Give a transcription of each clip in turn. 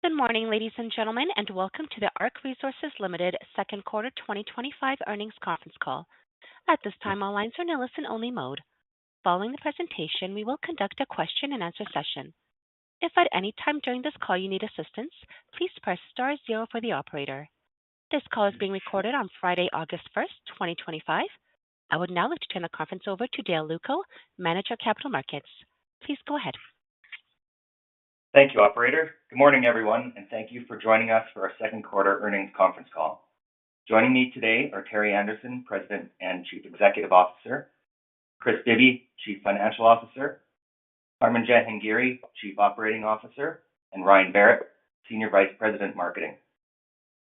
Good morning, ladies and gentlemen, and welcome to the ARC Resources Limited Second Quarter 2025 Earnings Conference Call. At this time, all lines are in a listen-only mode. Following the presentation, we will conduct a question-and-answer session. If at any time during this call you need assistance, please press star zero for the operator. This call is being recorded on Friday, August 1st, 2025. I would now like to turn the conference over to Dale Lewko, Manager Capital Markets. Please go ahead. Thank you, Operator. Good morning, everyone, and thank you for joining us for our second quarter earnings conference call. Joining me today are Terry Anderson, President and Chief Executive Officer, Chris Bibby, Chief Financial Officer, Carmen Jahangiri, Chief Operating Officer, and Ryan Barrett, Senior Vice President, Marketing.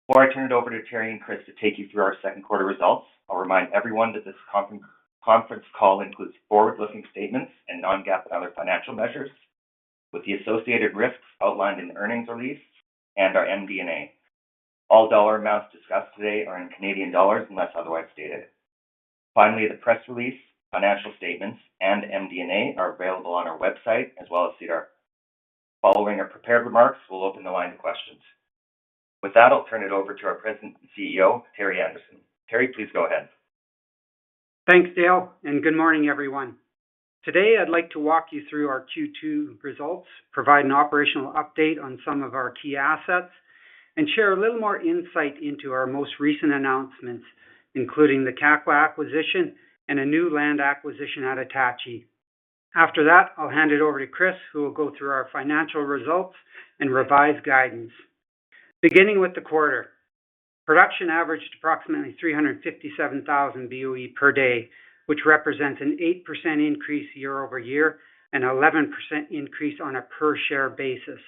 Before I turn it over to Terry and Chris to take you through our second quarter results, I'll remind everyone that this conference call includes forward-looking statements and non-GAAP and other financial measures, with the associated risks outlined in the earnings release and our MD&A. All dollar amounts discussed today are in Canadian dollars unless otherwise stated. Finally, the press release, financial statements, and MD&A are available on our website as well as SEDAR. Following our prepared remarks, we'll open the line to questions. With that, I'll turn it over to our President and CEO, Terry Anderson. Terry, please go ahead. Thanks, Dale, and good morning, everyone. Today, I'd like to walk you through our Q2 results, provide an operational update on some of our key assets, and share a little more insight into our most recent announcements, including the Kakwa acquisition and a new land acquisition at Attachie. After that, I'll hand it over to Chris, who will go through our financial results and revised guidance. Beginning with the quarter, production averaged approximately 357,000 BOE per day, which represents an 8% increase year-over-year and an 11% increase on a per-share basis.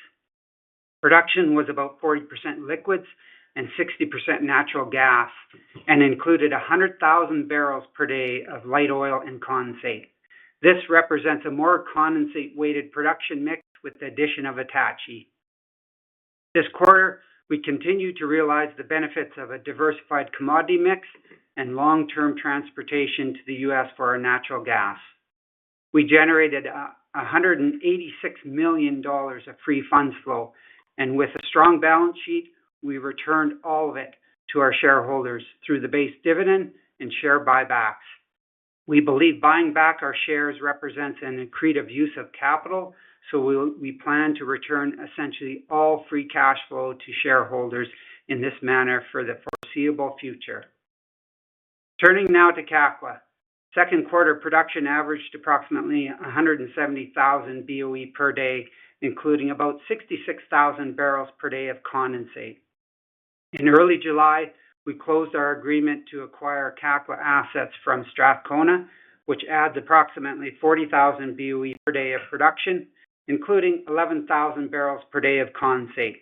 Production was about 40% liquids and 60% natural gas, and included 100,000 barrels per day of light oil and condensate. This represents a more condensate-weighted production mix with the addition of Attachie. This quarter, we continue to realize the benefits of a diversified commodity mix and long-term transportation to the U.S. for our natural gas. We generated $186 million of free funds flow, and with a strong balance sheet, we returned all of it to our shareholders through the base dividend and share buybacks. We believe buying back our shares represents an accretive use of capital, so we plan to return essentially all free cash flow to shareholders in this manner for the foreseeable future. Turning now to Kakwa. Second quarter production averaged approximately 170,000 BOE per day, including about 66,000 barrels per day of condensate. In early July, we closed our agreement to acquire Kakwa assets from Strathcona, which adds approximately 40,000 BOE per day of production, including 11,000 barrels per day of condensate.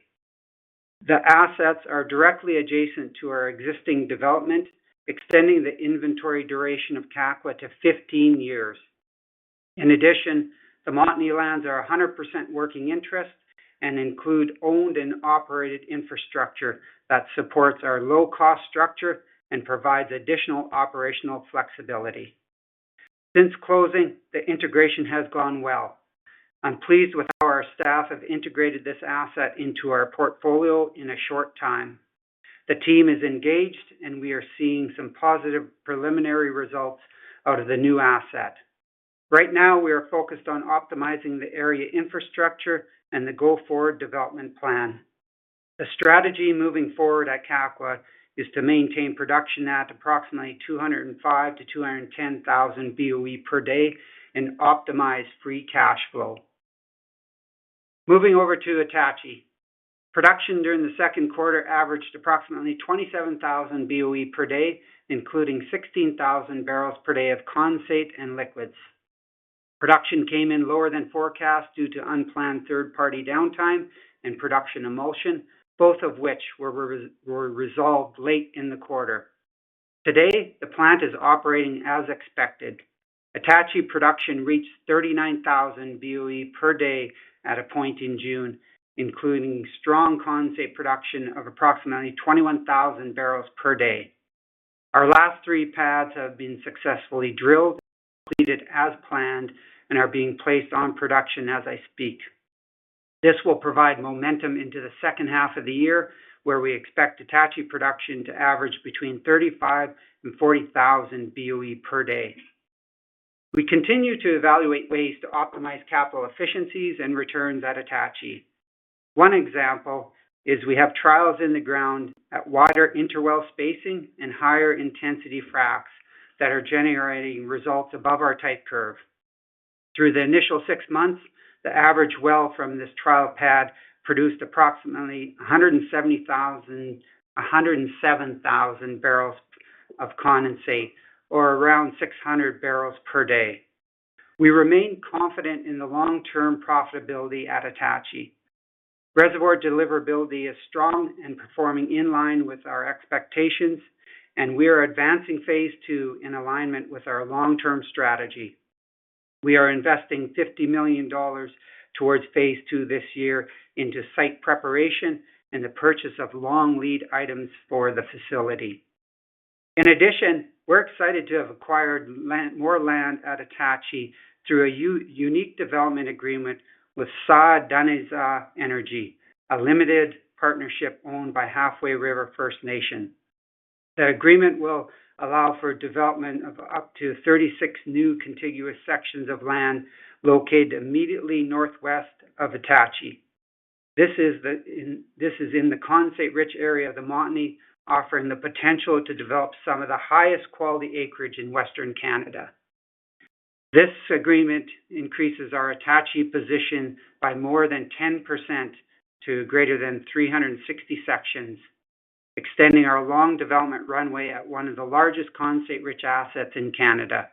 The assets are directly adjacent to our existing development, extending the inventory duration of Kakwa to 15 years. In addition, the Montney lands are 100% working interest and include owned and operated infrastructure that supports our low-cost structure and provides additional operational flexibility. Since closing, the integration has gone well. I'm pleased with how our staff have integrated this asset into our portfolio in a short time. The team is engaged, and we are seeing some positive preliminary results out of the new asset. Right now, we are focused on optimizing the area infrastructure and the go-forward development plan. The strategy moving forward at Kakwa is to maintain production at approximately 205,000 to 210,000 BOE per day and optimize free cash flow. Moving over to Attachie. Production during the second quarter averaged approximately 27,000 BOE per day, including 16,000 barrels per day of condensate and liquids. Production came in lower than forecast due to unplanned third-party downtime and production emulsion, both of which were resolved late in the quarter. Today, the plant is operating as expected. Attachie production reached 39,000 BOE per day at a point in June, including strong condensate production of approximately 21,000 barrels per day. Our last three pads have been successfully drilled, completed as planned, and are being placed on production as I speak. This will provide momentum into the second half of the year, where we expect Attachie production to average between 35,000 and 40,000 BOE per day. We continue to evaluate ways to optimize capital efficiencies and returns at Attachie. One example is we have trials in the ground at wider interwell spacing and higher intensity fracs that are generating results above our type curve. Through the initial 6 months, the average well from this trial pad produced approximately 107,000 barrels of condensate, or around 600 barrels per day. We remain confident in the long-term profitability at Attachie. Reservoir deliverability is strong and performing in line with our expectations, and we are advancing Phase 2 in alignment with our long-term strategy. We are investing $50 million towards Phase 2 this year into site preparation and the purchase of long lead items for the facility. In addition, we're excited to have acquired more land at Attachie through a unique development agreement with Sa-Daneza Energy, a limited partnership owned by Halfway River First Nation. The agreement will allow for development of up to 36 new contiguous sections of land located immediately northwest of Attachie. This is in the condensate-rich area of the Montney, offering the potential to develop some of the highest quality acreage in Western Canada. This agreement increases our Attachie position by more than 10% to greater than 360 sections, extending our long development runway at one of the largest condensate-rich assets in Canada.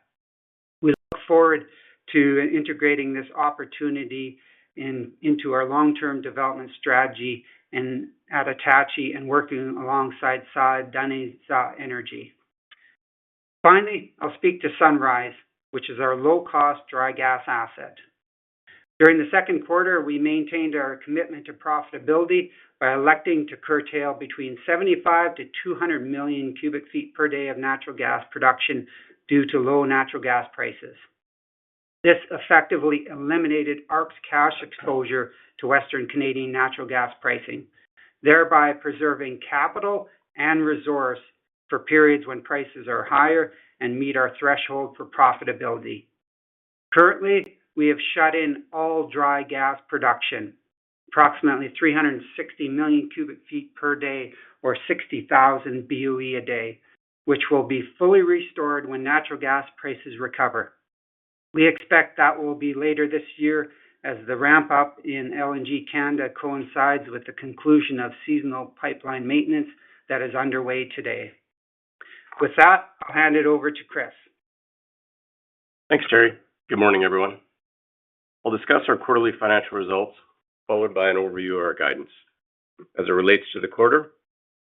We look forward to integrating this opportunity into our long-term development strategy and at Attachie and working alongside Sa-Daneza Energy. Finally, I'll speak to Sunrise, which is our low-cost dry gas asset. During the second quarter, we maintained our commitment to profitability by electing to curtail between 75 to 200 million cubic feet per day of natural gas production due to low natural gas prices. This effectively eliminated ARC's cash exposure to Western Canadian natural gas pricing, thereby preserving capital and resource for periods when prices are higher and meet our threshold for profitability. Currently, we have shut in all dry gas production, approximately 360 million cubic feet per day or 60,000 BOE a day, which will be fully restored when natural gas prices recover. We expect that will be later this year as the ramp up in LNG Canada coincides with the conclusion of seasonal pipeline maintenance that is underway today. With that, I'll hand it over to Chris. Thanks, Terry. Good morning, everyone. I'll discuss our quarterly financial results, followed by an overview of our guidance. As it relates to the quarter,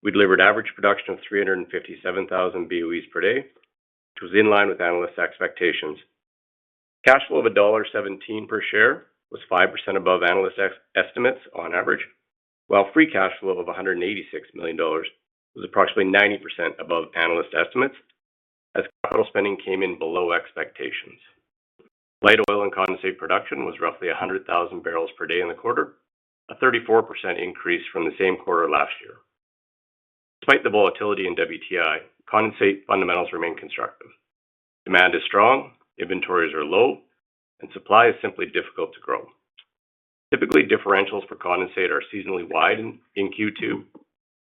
we delivered average production of 357,000 BOEs per day, which was in line with analysts' expectations. Cash flow of $1.17 per share was 5% above analyst estimates on average, while free cash flow of $186 million was approximately 90% above analyst estimates, as capital spending came in below expectations. Light oil and condensate production was roughly 100,000 barrels per day in the quarter, a 34% increase from the same quarter last year. Despite the volatility in WTI, condensate fundamentals remain constructive. Demand is strong, inventories are low, and supply is simply difficult to grow. Typically, differentials for condensate are seasonally wide in Q2.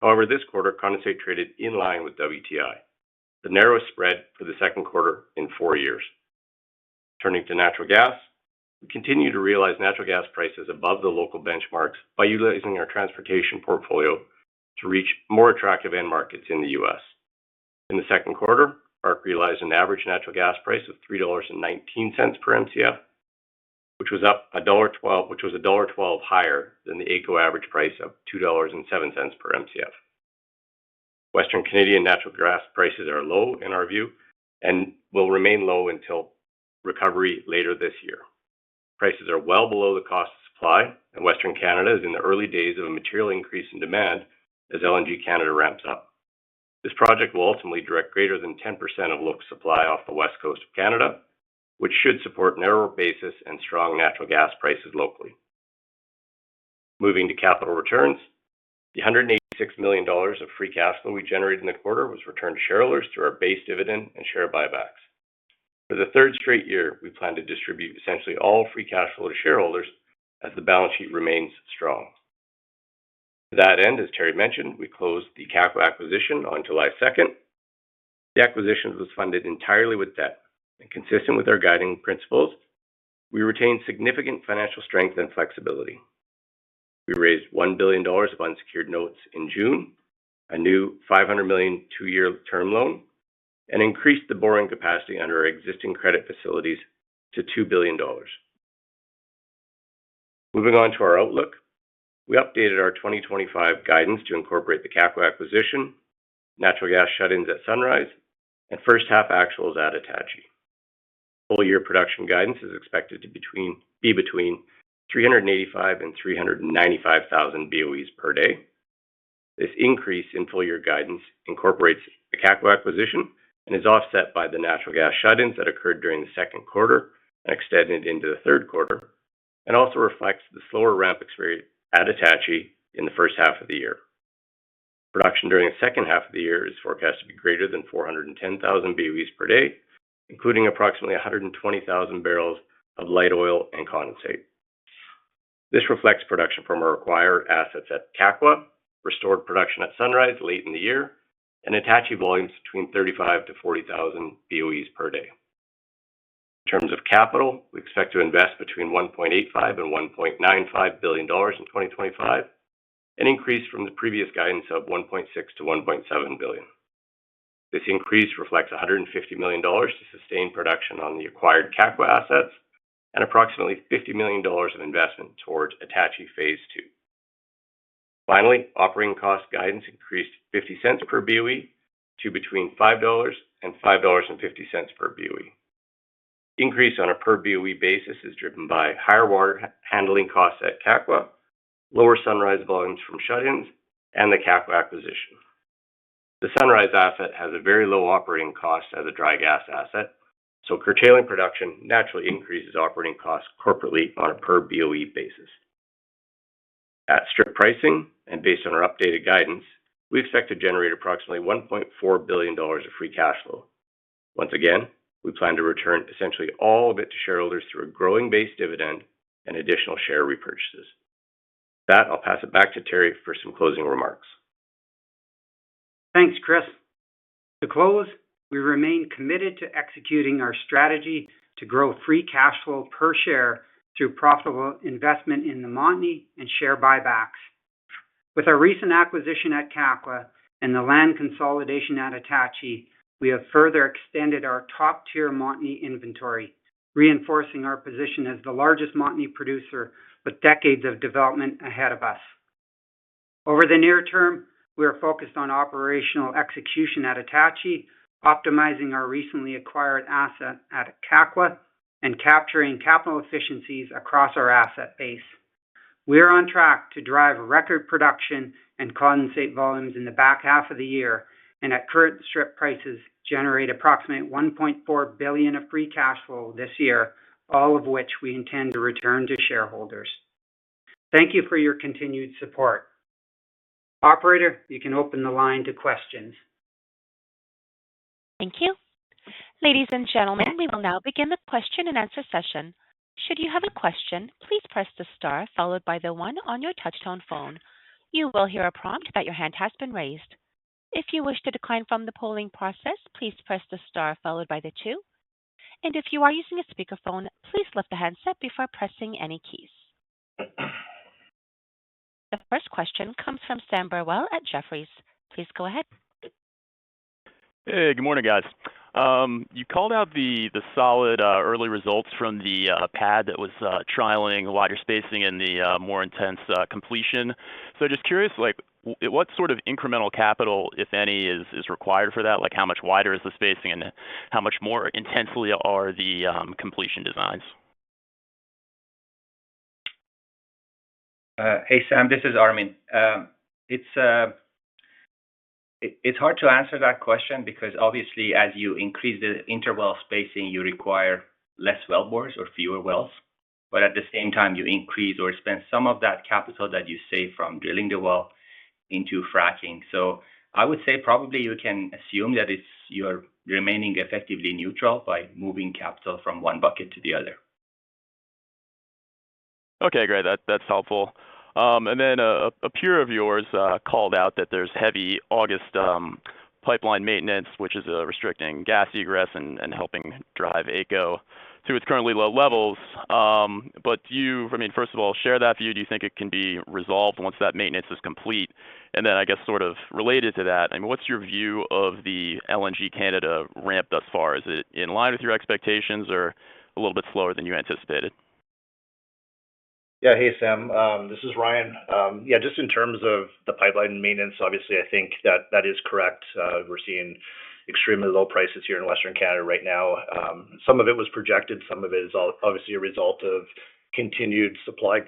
However, this quarter, condensate traded in line with WTI, the narrowest spread for the second quarter in 4 years. Turning to natural gas, we continue to realize natural gas prices above the local benchmarks by utilizing our transportation portfolio to reach more attractive end markets in the U.S. In the second quarter, ARC realized an average natural gas price of $3.19 per MCF, which was up $1.12 higher than the AECO average price of $2.07 per MCF. Western Canadian natural gas prices are low in our view and will remain low until recovery later this year. Prices are well below the cost of supply, and Western Canada is in the early days of a material increase in demand as LNG Canada ramps up. This project will ultimately direct greater than 10% of local supply off the west coast of Canada, which should support narrower basis and strong natural gas prices locally. Moving to capital returns, the $186 million of free cash flow we generated in the quarter was returned to shareholders through our base dividend and share buybacks. For the third straight year, we plan to distribute essentially all free cash flow to shareholders as the balance sheet remains strong. To that end, as Terry mentioned, we closed the Kakwa acquisition on July 2nd. The acquisition was funded entirely with debt, and consistent with our guiding principles, we retained significant financial strength and flexibility. We raised $1 billion of unsecured notes in June, a new $500 million two-year term loan, and increased the borrowing capacity under our existing credit facilities to $2 billion. Moving on to our outlook, we updated our 2025 guidance to incorporate the Kakwa acquisition, natural gas shut-ins at Sunrise, and first half actuals at Attachie. Full-year production guidance is expected to be between 385 and 395,000 BOEs per day. This increase in full-year guidance incorporates the Kakwa acquisition and is offset by the natural gas shut-ins that occurred during the second quarter and extended into the third quarter, and also reflects the slower ramp experience at Attachie in the first half of the year. Production during the second half of the year is forecast to be greater than 410,000 BOEs per day, including approximately 120,000 barrels of light oil and condensate. This reflects production from our acquired assets at Kakwa, restored production at Sunrise late in the year, and Attachie volumes between 35,000 to 40,000 BOEs per day. In terms of capital, we expect to invest between $1.85 and $1.95 billion in 2025, an increase from the previous guidance of $1.6 to $1.7 billion. This increase reflects $150 million to sustain production on the acquired Kakwa assets and approximately $50 million of investment towards Attachie Phase 2. Finally, operating cost guidance increased 50 cents per BOE to between $5 and $5.50 per BOE. Increase on a per BOE basis is driven by higher water handling costs at Kakwa, lower Sunrise volumes from shut-ins, and the Kakwa acquisition. The Sunrise asset has a very low operating cost as a dry gas asset, so curtailing production naturally increases operating costs corporately on a per BOE basis. At strip pricing and based on our updated guidance, we expect to generate approximately $1.4 billion of free cash flow. Once again, we plan to return essentially all of it to shareholders through a growing base dividend and additional share repurchases. With that, I'll pass it back to Terry for some closing remarks. Thanks, Chris. To close, we remain committed to executing our strategy to grow free cash flow per share through profitable investment in the Montney and share buybacks. With our recent acquisition at Kakwa and the land consolidation at Attachie, we have further extended our top-tier Montney inventory, reinforcing our position as the largest Montney producer with decades of development ahead of us. Over the near term, we are focused on operational execution at Attachie, optimizing our recently acquired asset at Kakwa, and capturing capital efficiencies across our asset base. We are on track to drive record production and condensate volumes in the back half of the year, and at current strip prices, generate approximately $1.4 billion of free cash flow this year, all of which we intend to return to shareholders. Thank you for your continued support. Operator, you can open the line to questions. Thank you. Ladies and gentlemen, we will now begin the question and answer session. Should you have a question, please press the star followed by the 1 on your touch-tone phone. You will hear a prompt that your hand has been raised. If you wish to decline from the polling process, please press the star followed by the 2. And if you are using a speakerphone, please lift the handset before pressing any keys. The first question comes from Sam Burwell at Jefferies. Please go ahead. Hey, good morning, guys. You called out the solid early results from the pad that was trialing wider spacing and the more intense completion. So just curious, what sort of incremental capital, if any, is required for that? Like how much wider is the spacing and how much more intensely are the completion designs? Hey, Sam, this is Armin. It's hard to answer that question because obviously as you increase the interval spacing, you require less well bores or fewer wells. but at the same time, you increase or spend some of that capital that you save from drilling the well into fracking. So I would say probably you can assume that you're remaining effectively neutral by moving capital from one bucket to the other. Okay, great. That's helpful. And then a peer of yours called out that there's heavy August pipeline maintenance, which is restricting gas egress and helping drive AECO to its currently low levels. But do you, first of all, share that view? Do you think it can be resolved once that maintenance is complete? And then I guess sort of related to that, what's your view of the LNG Canada ramp thus far? Is it in line with your expectations or a little bit slower than you anticipated? Yeah, hey Sam, this is Ryan. Just in terms of the pipeline maintenance, obviously I think that is correct. We're seeing extremely low prices here in Western Canada right now. Some of it was projected, some of it is obviously a result of continued supply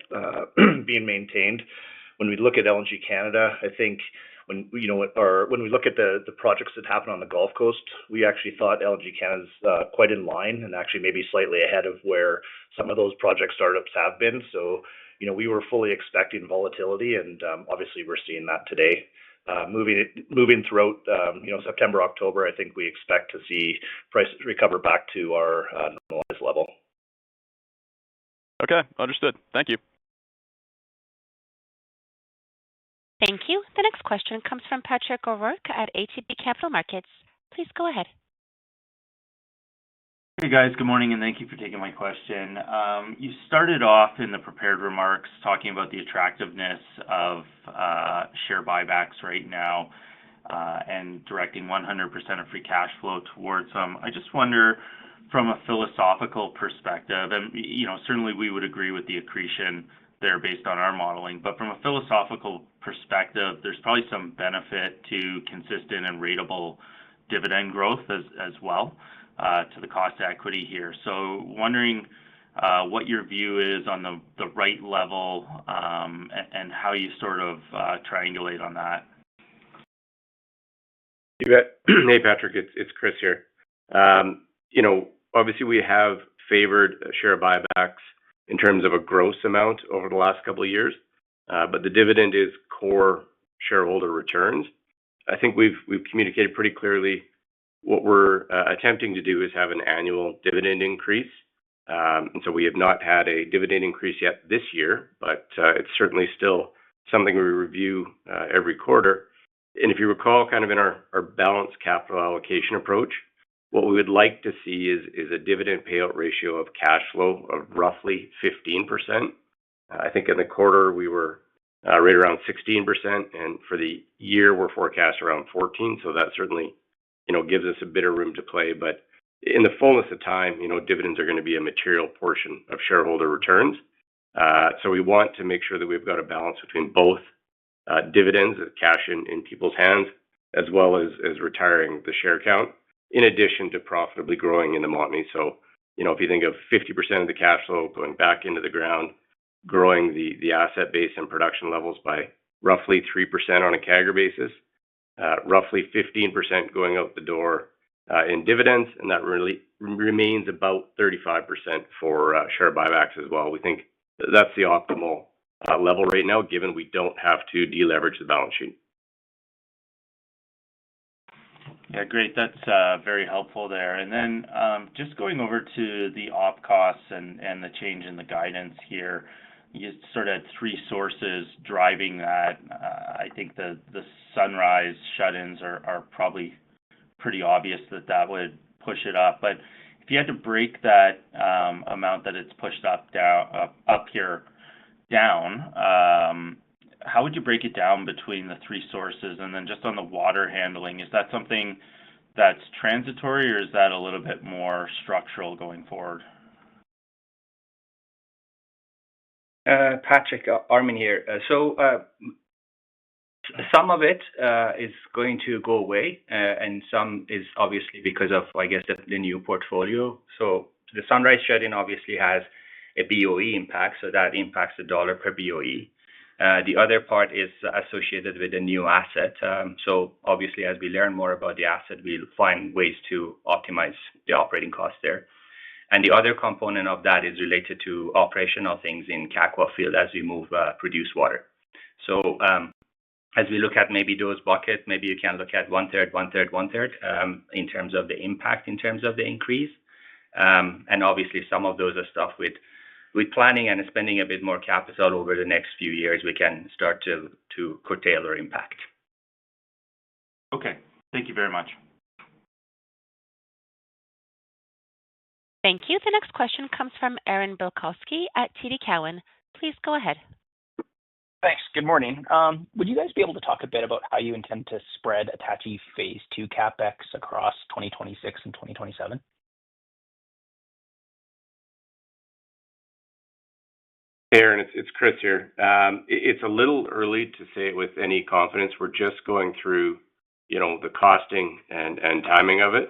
being maintained. When we look at LNG Canada, I think when we look at the projects that happen on the Gulf Coast, we actually thought LNG Canada's quite in line and actually maybe slightly ahead of where some of those project startups have been. So, we were fully expecting volatility, and obviously we're seeing that today. Moving throughout, September, October, I think we expect to see prices recover back to our normalized level. Okay, understood. Thank you. Thank you. The next question comes from Patrick O'Rourke at ATB Capital Markets. Please go ahead. Hey guys, good morning, and thank you for taking my question. You started off in the prepared remarks talking about the attractiveness of share buybacks right now and directing 100% of free cash flow towards them. I just wonder, from a philosophical perspective, and certainly we would agree with the accretion there based on our modeling, but from a philosophical perspective, there's probably some benefit to consistent and ratable dividend growth as well to the cost of equity here. So wondering what your view is on the right level and how you sort of triangulate on that. You bet. Hey Patrick, it's Chris here. Obviously we have favored share buybacks in terms of a gross amount over the last couple of years, but the dividend is core shareholder returns. I think we've communicated pretty clearly what we're attempting to do is have an annual dividend increase. And so we have not had a dividend increase yet this year, but it's certainly still something we review every quarter. And if you recall, kind of in our balanced capital allocation approach, what we would like to see is a dividend payout ratio of cash flow of roughly 15%. I think in the quarter we were right around 16%, and for the year we're forecast around 14%. So that certainly, gives us a bit of room to play. But in the fullness of time, dividends are going to be a material portion of shareholder returns. So we want to make sure that we've got a balance between both dividends, cash in people's hands, as well as retiring the share count, in addition to profitably growing in the Montney. So, if you think of 50% of the cash flow going back into the ground, growing the asset base and production levels by roughly 3% on a CAGR basis, roughly 15% going out the door in dividends, and that really remains about 35% for share buybacks as well. We think that's the optimal level right now, given we don't have to deleverage the balance sheet. Yeah, great. That's very helpful there. And then just going over to the op costs and the change in the guidance here, you sort of had three sources driving that. I think the Sunrise shut-ins are probably pretty obvious that would push it up. But if you had to break that amount that it's pushed up here down, how would you break it down between the three sources? And then just on the water handling, is that something that's transitory, or is that a little bit more structural going forward? Patrick, Armin here. So some of it is going to go away, and some is obviously because of, I guess, the new portfolio. So the Sunrise shut-in obviously has a BOE impact, so that impacts the dollar per BOE. The other part is associated with the new asset. So obviously, as we learn more about the asset, we'll find ways to optimize the operating costs there. And the other component of that is related to operational things in Kakwa field as we move produced water. So as we look at maybe those buckets, maybe you can look at 1/3, 1/3, 1/3 in terms of the impact, in terms of the increase. And obviously, some of those are stuff with planning and spending a bit more capital over the next few years, we can start to curtail or impact. Okay, thank you very much. Thank you. The next question comes from Aaron Bilkowski at TD Cowen. Please go ahead. Thanks. Good morning. Would you guys be able to talk a bit about how you intend to spread Attachie Phase 2 CapEx across 2026 and 2027? Aaron, it's Chris here. It's a little early to say it with any confidence. We're just going through, the costing and timing of it.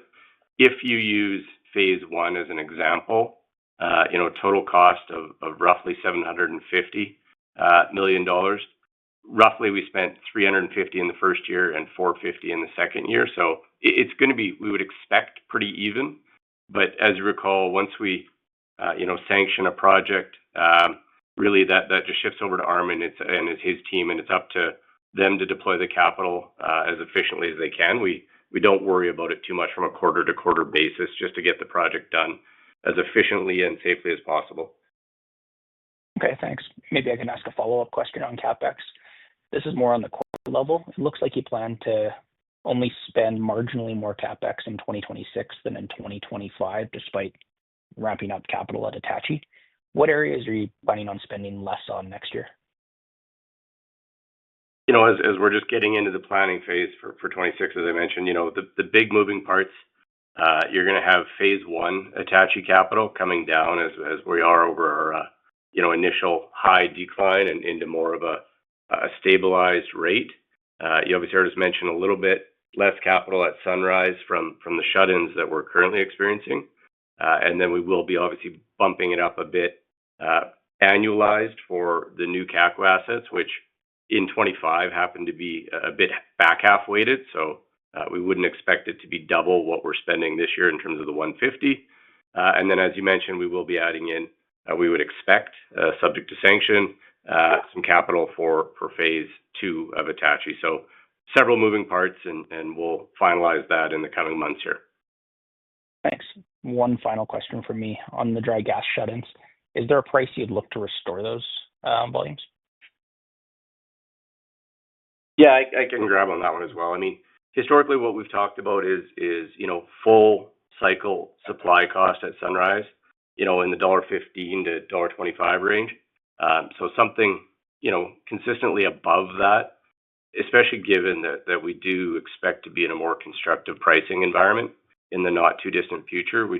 If you use Phase 1 as an example, total cost of roughly $750 million. Roughly, we spent $350 in the first year and $450 in the second year. So it's going to be, we would expect, pretty even. But as you recall, once we, sanction a project, really that just shifts over to Armin and his team, and it's up to them to deploy the capital as efficiently as they can. We don't worry about it too much from a quarter-to-quarter basis, just to get the project done as efficiently and safely as possible. Okay, thanks. Maybe I can ask a follow-up question on CapEx. This is more on the corporate level. It looks like you plan to only spend marginally more CapEx in 2026 than in 2025, despite ramping up capital at Attachie. What areas are you planning on spending less on next year? As we're just getting into the planning phase for 26, as I mentioned, the big moving parts, you're going to have Phase 1 Attachie capital coming down as we are over our, initial high decline and into more of a stabilized rate. You obviously heard us mention a little bit less capital at Sunrise from the shut-ins that we're currently experiencing. And then we will be obviously bumping it up a bit annualized for the new Kakwa assets, which in 25 happen to be a bit back half weighted. So we wouldn't expect it to be double what we're spending this year in terms of the 150. And then, as you mentioned, we will be adding in, we would expect, subject to sanction, some capital for Phase 2 of Attachie. So several moving parts, and we'll finalize that in the coming months here. Thanks. One final question from me on the dry gas shut-ins. Is there a price you'd look to restore those volumes? Yeah, I can grab on that one as well. I mean, historically, what we've talked about is full cycle supply cost at Sunrise, in the $1.15 to $1.25 range. So something, consistently above that, especially given that we do expect to be in a more constructive pricing environment in the not too distant future. We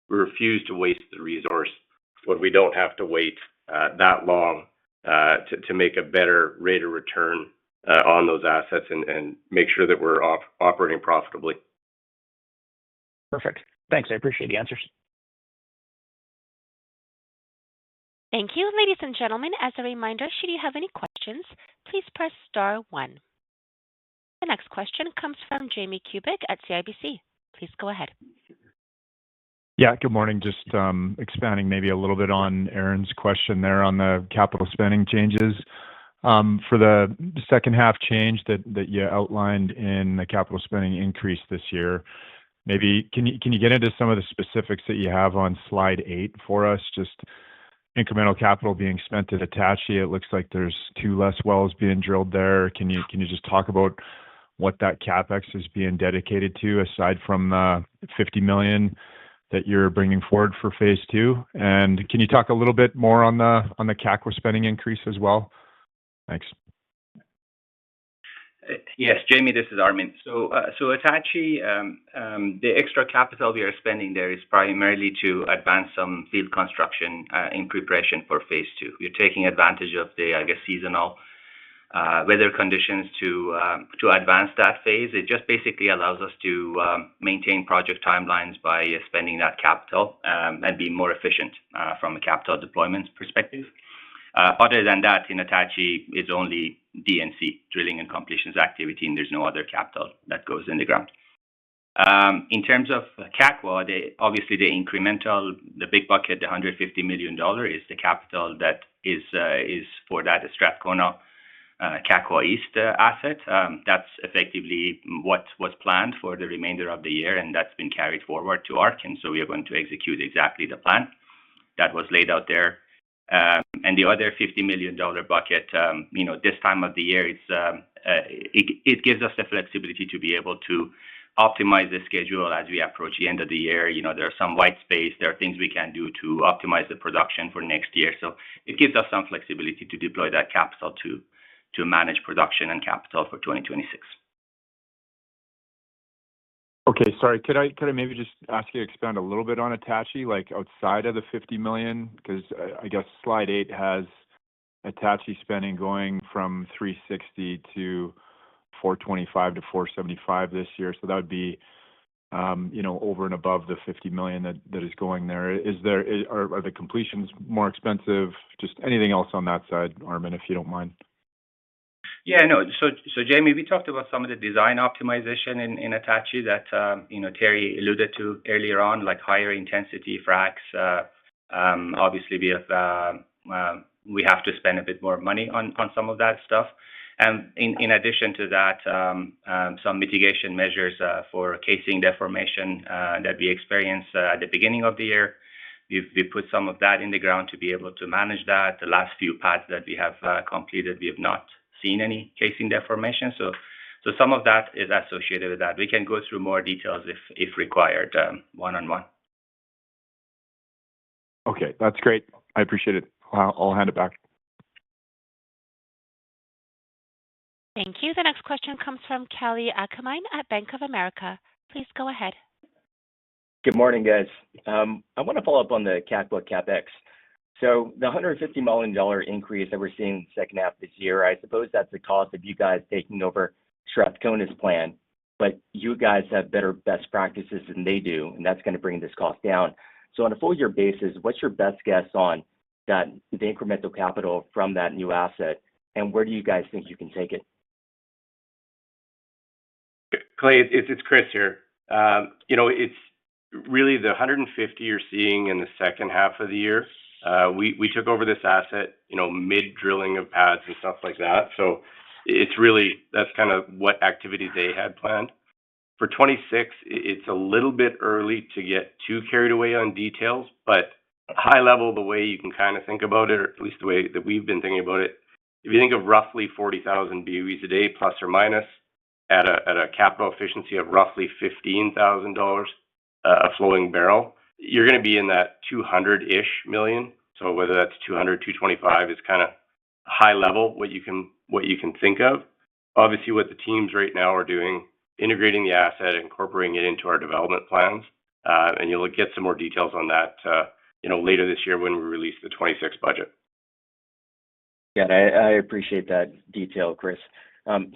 refuse to waste the resource when we don't have to wait that long to make a better rate of return on those assets and make sure that we're operating profitably. Perfect. Thanks. I appreciate the answers. Thank you. Ladies and gentlemen, as a reminder, should you have any questions, please press star 1. The next question comes from Jamie Kubik at CIBC. Please go ahead. Yeah, good morning. Just expanding maybe a little bit on Aaron's question there on the capital spending changes. For the second half change that you outlined in the capital spending increase this year, maybe can you get into some of the specifics that you have on slide 8 for us? Just incremental capital being spent at Attachie. It looks like there's 2 less wells being drilled there. Can you just talk about what that CapEx is being dedicated to, aside from the $50 million that you're bringing forward for Phase 2? And can you talk a little bit more on the Kakwa spending increase as well? Thanks. Yes, Jamie, this is Armin. So Attachie, the extra capital we are spending there is primarily to advance some field construction in preparation for Phase 2. We're taking advantage of the, seasonal weather conditions to advance that phase. It just basically allows us to maintain project timelines by spending that capital and be more efficient from a capital deployment perspective. Other than that, in Attachie, is only DNC, drilling and completions activity, and there's no other capital that goes in the ground. In terms of Kakwa, obviously the incremental, the big bucket, the $150 million is the capital that is for that Strathcona Kakwa East asset. That's effectively what was planned for the remainder of the year, and that's been carried forward to ARC, and so we are going to execute exactly the plan that was laid out there. And the other $50 million bucket, this time of the year, it gives us the flexibility to be able to optimize the schedule as we approach the end of the year. There are some white space. There are things we can do to optimize the production for next year. So it gives us some flexibility to deploy that capital to manage production and capital for 2026. Okay, sorry. Could I maybe just ask you to expand a little bit on Attachie, like outside of the $50 million? Because I guess slide 8 has Attachie spending going from $360 to $425 to $475 this year. So that would be, over and above the $50 million that is going there. Are the completions more expensive? Just anything else on that side, Armin, if you don't mind. Yeah, no. So Jamie, we talked about some of the design optimization in Attachie that Terry alluded to earlier on, like higher intensity fracs. Obviously, we have to spend a bit more money on some of that stuff. And in addition to that, some mitigation measures for casing deformation that we experienced at the beginning of the year. We put some of that in the ground to be able to manage that. The last few pads that we have completed, we have not seen any casing deformation. So some of that is associated with that. We can go through more details if required, one-on-one. Okay, that's great. I appreciate it. I'll hand it back. Thank you. The next question comes from Kelly Akamine at Bank of America. Please go ahead. Good morning, guys. I want to follow up on the Kakwa CapEx. So the $150 million increase that we're seeing in the second half of this year, I suppose that's the cost of you guys taking over Strathcona's plan, but you guys have better best practices than they do, and that's going to bring this cost down. So on a full year basis, what's your best guess on that the incremental capital from that new asset, and where do you guys think you can take it? Clay, it's Chris here. It's really the 150 you're seeing in the second half of the year. We took over this asset, mid-drilling of pads and stuff like that. So that's kind of what activities they had planned. For 26, it's a little bit early to get too carried away on details, but high level, the way you can kind of think about it, or at least the way that we've been thinking about it, if you think of roughly 40,000 BOEs a day, plus or minus, at a capital efficiency of roughly $15,000 a flowing barrel, you're going to be in that 200-ish million. So whether that's 200, 225 is kind of high level what you can think of. Obviously, what the teams right now are doing, integrating the asset, incorporating it into our development plans, and you'll get some more details on that, later this year when we release the 26 budget. Yeah, I appreciate that detail, Chris.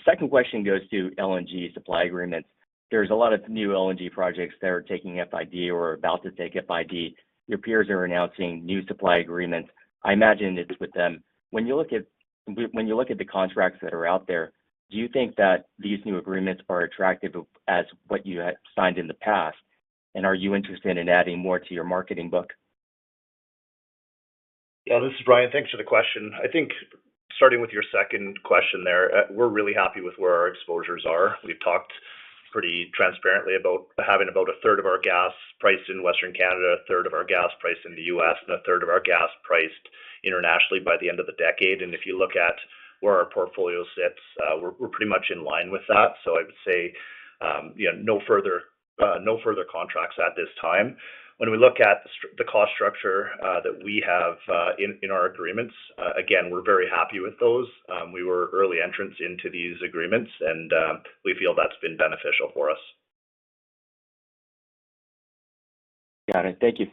Second question goes to LNG supply agreements. There's a lot of new LNG projects that are taking FID or about to take FID. Your peers are announcing new supply agreements. I imagine it's with them. When you look at the contracts that are out there, do you think that these new agreements are attractive as what you had signed in the past? And are you interested in adding more to your marketing book? Yeah, this is Brian. Thanks for the question. I think starting with your second question there, we're really happy with where our exposures are. We've talked pretty transparently about having about a third of our gas priced in Western Canada, a third of our gas priced in the U.S., and a third of our gas priced internationally by the end of the decade. And if you look at where our portfolio sits, we're pretty much in line with that. So I would say, no further contracts at this time. When we look at the cost structure that we have in our agreements, again, we're very happy with those. We were early entrants into these agreements, and we feel that's been beneficial for us. Got it. Thank you.